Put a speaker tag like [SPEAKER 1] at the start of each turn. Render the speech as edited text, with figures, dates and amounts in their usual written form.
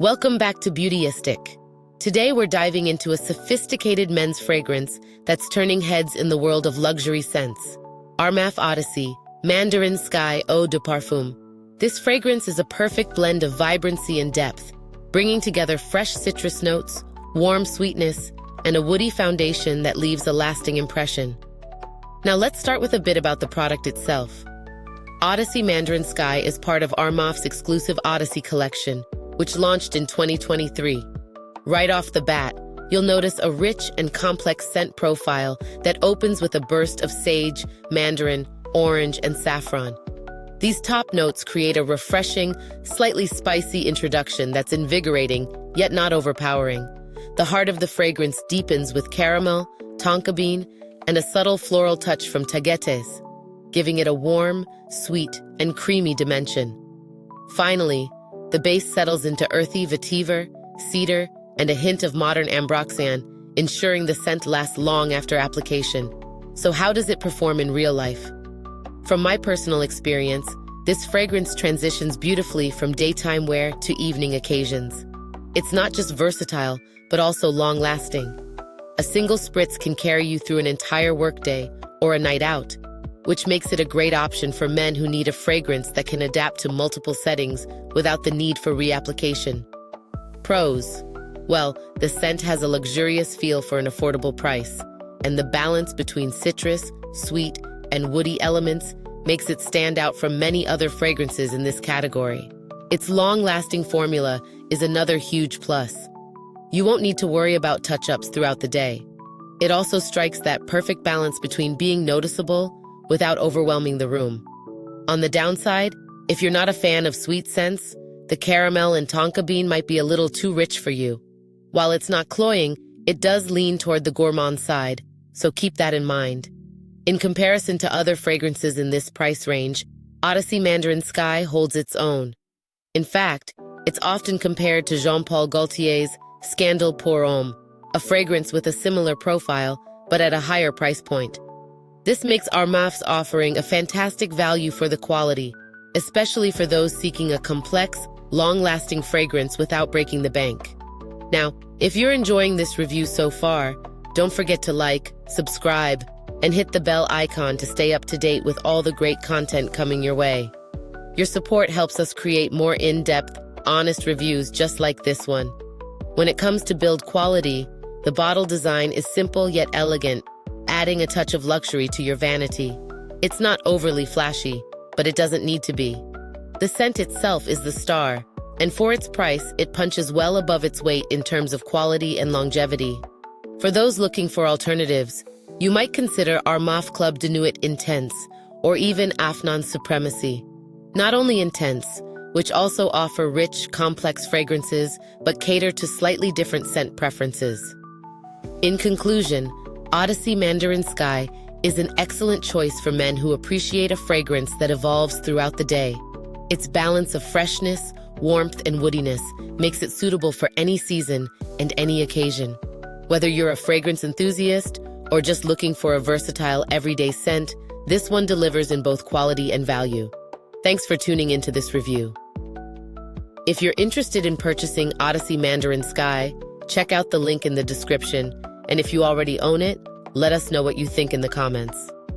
[SPEAKER 1] Welcome back to Beautyistic. Today we're diving into a sophisticated men's fragrance that's turning heads in the world of luxury scents. Armaf Odyssey Mandarin Sky Eau De Parfum. This fragrance is a perfect blend of vibrancy and depth, bringing together fresh citrus notes, warm sweetness, and a woody foundation that leaves a lasting impression. Now let's start with a bit about the product itself. Odyssey Mandarin Sky is part of Armaf's exclusive Odyssey collection, which launched in 2023. Right off the bat, you'll notice a rich and complex scent profile that opens with a burst of sage, mandarin, orange, and saffron. These top notes create a refreshing, slightly spicy introduction that's invigorating, yet not overpowering. The heart of the fragrance deepens with caramel, tonka bean, and a subtle floral touch from tagetes, giving it a warm, sweet, and creamy dimension. Finally, the base settles into earthy vetiver, cedar, and a hint of modern ambroxan, ensuring the scent lasts long after application. So how does it perform in real life? From my personal experience, this fragrance transitions beautifully from daytime wear to evening occasions. It's not just versatile, but also long-lasting. A single spritz can carry you through an entire workday or a night out, which makes it a great option for men who need a fragrance that can adapt to multiple settings without the need for reapplication. Pros. Well, the scent has a luxurious feel for an affordable price, and the balance between citrus, sweet, and woody elements makes it stand out from many other fragrances in this category. Its long-lasting formula is another huge plus. You won't need to worry about touch-ups throughout the day. It also strikes that perfect balance between being noticeable without overwhelming the room. On the downside, if you're not a fan of sweet scents, the caramel and tonka bean might be a little too rich for you. While it's not cloying, it does lean toward the gourmand side, so keep that in mind. In comparison to other fragrances in this price range, Odyssey Mandarin Sky holds its own. In fact, it's often compared to Jean-Paul Gaultier's Scandal pour Homme, a fragrance with a similar profile, but at a higher price point. This makes Armaf's offering a fantastic value for the quality, especially for those seeking a complex, long-lasting fragrance without breaking the bank. Now, if you're enjoying this review so far, don't forget to like, subscribe, and hit the bell icon to stay up to date with all the great content coming your way. Your support helps us create more in-depth, honest reviews just like this one. When it comes to build quality, the bottle design is simple yet elegant, adding a touch of luxury to your vanity. It's not overly flashy, but it doesn't need to be. The scent itself is the star, and for its price, it punches well above its weight in terms of quality and longevity. For those looking for alternatives, you might consider Armaf Club de Nuit Intense, or even Afnan Supremacy. Not only intense, which also offer rich, complex fragrances, but cater to slightly different scent preferences. In conclusion, Odyssey Mandarin Sky is an excellent choice for men who appreciate a fragrance that evolves throughout the day. Its balance of freshness, warmth, and woodiness makes it suitable for any season and any occasion. Whether you're a fragrance enthusiast or just looking for a versatile everyday scent, this one delivers in both quality and value. Thanks for tuning into this review. If you're interested in purchasing Odyssey Mandarin Sky, check out the link in the description. And if you already own it, let us know what you think in the comments.